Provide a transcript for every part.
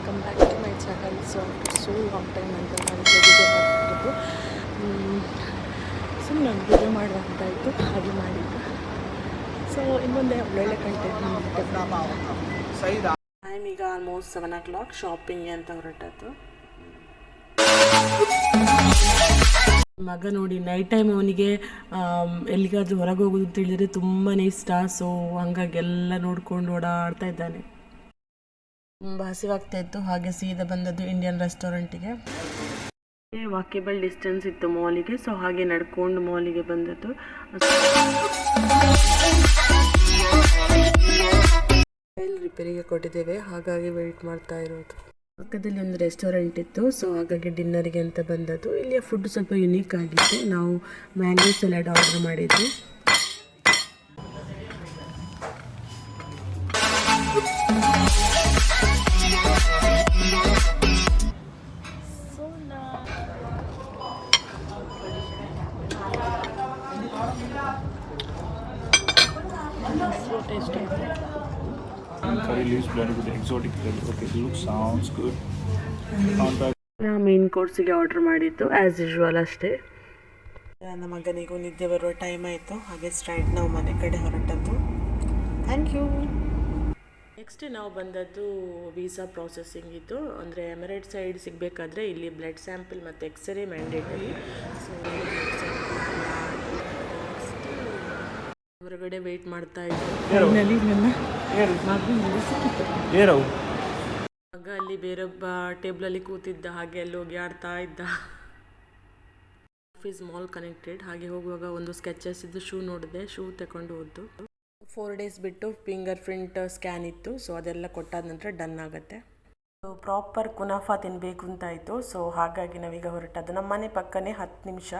Welcome back to my channel. So long time ಅಂತ ನಾನು video ಮಾಡ್ತಿರೋದು. ಸುಮ್ಮನೆ ನಾನು ವಿಡಿಯೋ ಮಾಡುವಂತಾಯಿತು, ಹಾಗೆ ಮಾಡಿದ್ದು. ಸೊ ಇನ್ನೊಂದೇ ಒಳ್ಳೊಳ್ಳೆ ಕಂಟೆಂಟ್ ಟೈಮ್ ಈಗ ಆಲ್ಮೋಸ್ಟ್ 7 o'clock. ಶಾಪಿಂಗ್ಗೆ ಅಂತ ಹೊರಟದ್ದು. ಮಗ ನೋಡಿ ನೈಟ್ ಟೈಮ್ ಅವನಿಗೆ ಎಲ್ಲಿಗಾದರೂ ಹೊರಗೆ ಹೋಗೋದು ಅಂತ ಹೇಳಿದರೆ ತುಂಬಾ ಇಷ್ಟ. ಸೊ ಹಂಗಾಗಿ ಎಲ್ಲ ನೋಡ್ಕೊಂಡು ಓಡಾಡ್ತಾ ಇದ್ದಾನೆ. ತುಂಬ ಹಸಿವಾಗ್ತಾ ಇತ್ತು, ಹಾಗೆ ಸೀದಾ ಬಂದದ್ದು ಇಂಡಿಯನ್ ರೆಸ್ಟೋರೆಂಟಿಗೆ. ವಾಕೇಬಲ್ ಡಿಸ್ಟೆನ್ಸ್ ಇತ್ತು ಮಾಲಿಗೆ, ಸೊ ಹಾಗೆ ನಡ್ಕೊಂಡು ಮಾಲಿಗೆ ಬಂದದ್ದು. ಮೊಬೈಲ್ ರಿಪೇರಿಗೆ ಕೊಟ್ಟಿದ್ದೇವೆ, ಹಾಗಾಗಿ ವೆಯ್ಟ್ ಮಾಡ್ತಾ ಇರೋದು. ಪಕ್ಕದಲ್ಲಿ ಒಂದು ರೆಸ್ಟೋರೆಂಟ್ ಇತ್ತು, ಸೊ ಹಾಗಾಗಿ ಡಿನ್ನರಿಗೆ ಅಂತ ಬಂದದ್ದು. ಇಲ್ಲಿಯ ಫುಡ್ ಸ್ವಲ್ಪ ಯುನೀಕ್ ಆಗಿತ್ತು. ನಾವು ಮ್ಯಾಂಗೋ ಸಲಾಡ್ ಆರ್ಡರ್ ಮಾಡಿದ್ವಿ. Curry leaves blended with exotic flavor. Okay, look, sounds good. ನಾ ಮೇನ್ ಕೋರ್ಸಿಗೆ ಆರ್ಡರ್ ಮಾಡಿದ್ದು ಆ್ಯಸ್ ಯೂಶ್ವಲ್ ಅಷ್ಟೇ. ನನ್ನ ಮಗನಿಗೂ ನಿದ್ದೆ ಬರುವ ಟೈಮ್ ಆಯಿತು, ಹಾಗೆ ಸ್ಟ್ರೈಟ್ ನಾವು ಮನೆ ಕಡೆ ಹೊರಟದ್ದು. Thank you. ನೆಕ್ಸ್ಟ್ ನಾವು ಬಂದದ್ದು ವೀಸಾ ಪ್ರಾಸೆಸಿಂಗ್ ಇತ್ತು. ಅಂದರೆ ಎಮಿರೇಟ್ ಸೈಡ್ ಸಿಗಬೇಕಾದ್ರೆ ಇಲ್ಲಿ ಬ್ಲಡ್ ಸ್ಯಾಂಪಲ್ ಮತ್ತು ಎಕ್ಸ್ರೇ ಮ್ಯಾಂಡೇಟರಿ. ಸೊ ಹೊರಗಡೆ ವೆಯ್ಟ್ ಮಾಡ್ತಾ ಇದ್ದೆ. ಮಗ ಅಲ್ಲಿ ಬೇರೊಬ್ಬ ಟೇಬಲಲ್ಲಿ ಕೂತಿದ್ದ, ಹಾಗೆ ಅಲ್ಲಿ ಹೋಗಿ ಆಡ್ತಾ ಇದ್ದ. Office mall connected. ಹಾಗೆ ಹೋಗುವಾಗ ಒಂದು ಸ್ಕೆಚಸ್ ಇದ್ದು ಶೂ ನೋಡಿದೆ, ಶೂ ತಗೊಂಡು ಹೋದ್ದು. 4 days ಬಿಟ್ಟು ಫಿಂಗರ್ ಪ್ರಿಂಟ್ ಸ್ಕ್ಯಾನ್ ಇತ್ತು. ಸೊ ಅದೆಲ್ಲ ಕೊಟ್ಟಾದ ನಂತರ ಡನ್ ಆಗುತ್ತೆ. ಪ್ರಾಪರ್ ಕುನಾಫಾ ತಿನ್ನಬೇಕು ಅಂತಾಯಿತು. ಸೊ ಹಾಗಾಗಿ ನಾವೀಗ ಹೊರಟದ್ದು. ನಮ್ಮ ಮನೆ ಪಕ್ಕನೇ 10 ನಿಮಿಷ.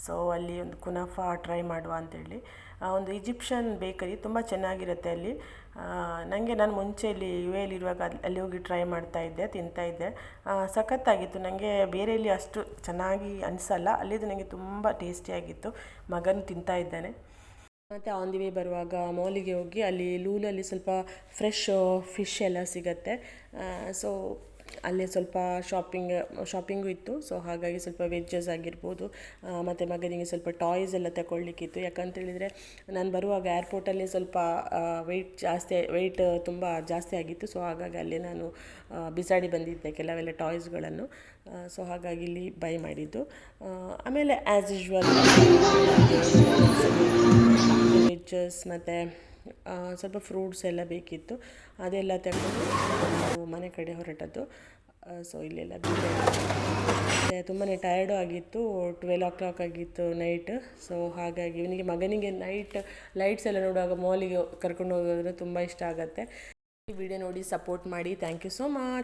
ಸೊ ಅಲ್ಲಿ ಒಂದು ಕುನಾಫಾ ಟ್ರೈ ಮಾಡುವ ಅಂತೇಳಿ. ಒಂದು ಈಜಿಪ್ಷಿಯನ್ ಬೇಕರಿ, ತುಂಬ ಚೆನ್ನಾಗಿರುತ್ತೆ ಅಲ್ಲಿ. ನಾನು ಮುಂಚೆ ಇಲ್ಲಿ UAE ಇರುವಾಗ ಅಲ್ಲಿ ಹೋಗಿ ಟ್ರೈ ಮಾಡ್ತಾಯಿದ್ದೆ, ತಿಂತಾಯಿದ್ದೆ. ಸಖತ್ತಾಗಿತ್ತು. ನನಗೆ ಬೇರೆ ಇಲ್ಲಿ ಅಷ್ಟು ಚೆನ್ನಾಗಿ ಅನಿಸಲ್ಲ, ಅಲ್ಲಿದ್ದು ನನಗೆ ತುಂಬ ಟೇಸ್ಟಿಯಾಗಿತ್ತು. ಮಗನು ತಿಂತಾ ಇದ್ದಾನೆ. ಮತ್ತು ಆನ್ ದಿ ವೇ ಬರುವಾಗ ಮಾಲಿಗೆ ಹೋಗಿ ಅಲ್ಲಿ ಲೂಲಲ್ಲಿ ಸ್ವಲ್ಪ ಫ್ರೆಶ್ ಫಿಶ್ ಎಲ್ಲ ಸಿಗುತ್ತೆ. ಸೊ ಅಲ್ಲೇ ಸ್ವಲ್ಪ ಶಾಪಿಂಗು ಇತ್ತು. ಸೊ ಹಾಗಾಗಿ ಸ್ವಲ್ಪ ವೆಜ್ಜಸ್ ಆಗಿರ್ಬೋದು, ಮತ್ತು ಮಗನಿಗೆ ಸ್ವಲ್ಪ ಟಾಯ್ಸ್ ಎಲ್ಲ ತಗೊಳ್ಳಿಕ್ಕಿತ್ತು. ಯಾಕಂತೇಳಿದರೆ ನಾನು ಬರುವಾಗ ಏರ್ಪೋರ್ಟಲ್ಲಿ ಸ್ವಲ್ಪ ವೆಯ್ಟ್ ತುಂಬ ಜಾಸ್ತಿ ಆಗಿತ್ತು. ಸೊ ಹಾಗಾಗಿ ಅಲ್ಲಿ ನಾನು ಬಿಸಾಡಿ ಬಂದಿದ್ದೆ ಕೆಲವೆಲ್ಲ ಟಾಯ್ಸ್ಗಳನ್ನು. ಸೊ ಹಾಗಾಗಿ ಇಲ್ಲಿ ಬೈ ಮಾಡಿದ್ದು. ಆಮೇಲೆ ಆ್ಯಸ್ ಯೂಶ್ವಲ್ ವೆಜ್ಜಸ್ ಮತ್ತು ಸ್ವಲ್ಪ ಫ್ರೂಟ್ಸ್ ಎಲ್ಲ ಬೇಕಿತ್ತು. ಅದೆಲ್ಲ ತಗೊಂಡು ನಾವು ಮನೆ ಕಡೆ ಹೊರಟದ್ದು. ಸೊ ಇಲ್ಲೆಲ್ಲ ತುಂಬಾ ಟಯರ್ಡು ಆಗಿತ್ತು. 12 o'clock ಆಗಿತ್ತು ನೈಟ್. ಸೊ ಹಾಗಾಗಿ ಮಗನಿಗೆ ಲೈಟ್ಸ್ ಎಲ್ಲ ನೋಡುವಾಗ ಮಾಲಿಗೆ ಕರ್ಕೊಂಡು ಹೋಗೋದ್ರೆ ತುಂಬ ಇಷ್ಟ ಆಗುತ್ತೆ. ಈ ವಿಡಿಯೋ ನೋಡಿ ಸಪೋರ್ಟ್ ಮಾಡಿ. Thank you so much.